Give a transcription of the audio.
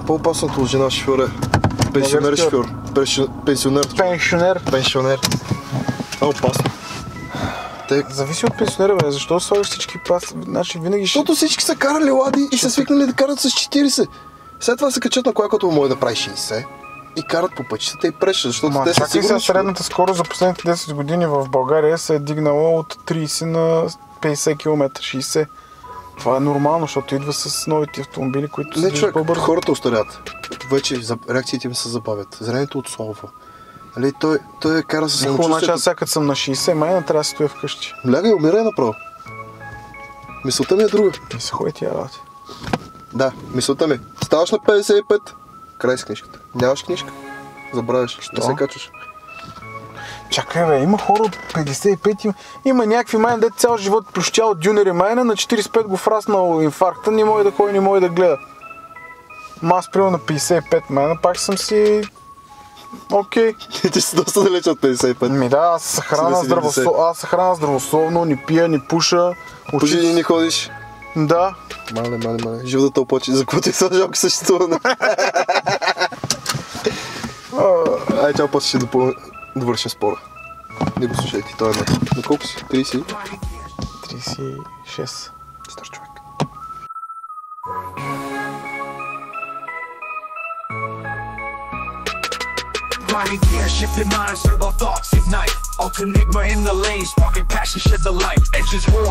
По-опасното от жена шофьор е пенсионер шофьор. Пенсионер. Пенсионер. Опасно. Зависи от пенсионера, бе. Защо слагаш всички пас? Значи винаги ще... Защото всички са карали лади и са свикнали да карат с 40. След това се качат на коя, като може да прави 60 и карат по пътищата и прещат, защото те са сигурни. Средната скорост за последните 10 години в България се е дигнала от 30 на 50 км, 60. Това е нормално, защото идва с новите автомобили, които се движат по-бързо. Хората остарят. Вече реакциите им се забавят. Зрението отслабва. Нали, той кара със самочувствието. Значи аз сега като съм на 60, май не трябва да стоя вкъщи. Лягай, умирай направо. Мисълта ми е друга. Не се ходи тия работи. Да, мисълта ми. Ставаш на 55, край с книжката. Нямаш книжка, забравяш. Не се качваш. Чакай, бе, има хора от 55, има някакви майна, дете цял живот пощял дюнери майна, на 45 го фраснал инфаркта, не може да ходи, не може да гледа. Аз приема на 55 майна, пак съм си... Окей. Ти си доста далеч от 55. Ми да, аз се храна здравословно, не пия, не пуша. По жени не ходиш. Да. Мале. Жив да тълпочи, за което и са жалко съществуване. Ай, чао, после ще довършим спора. Не го слушайте, той е на колко си? 30? 36. Стар човек. Riding gear, shifting minds, turbo thoughts ignite. Ultimate in the lane, sparking passion, shed the light. Edges warm.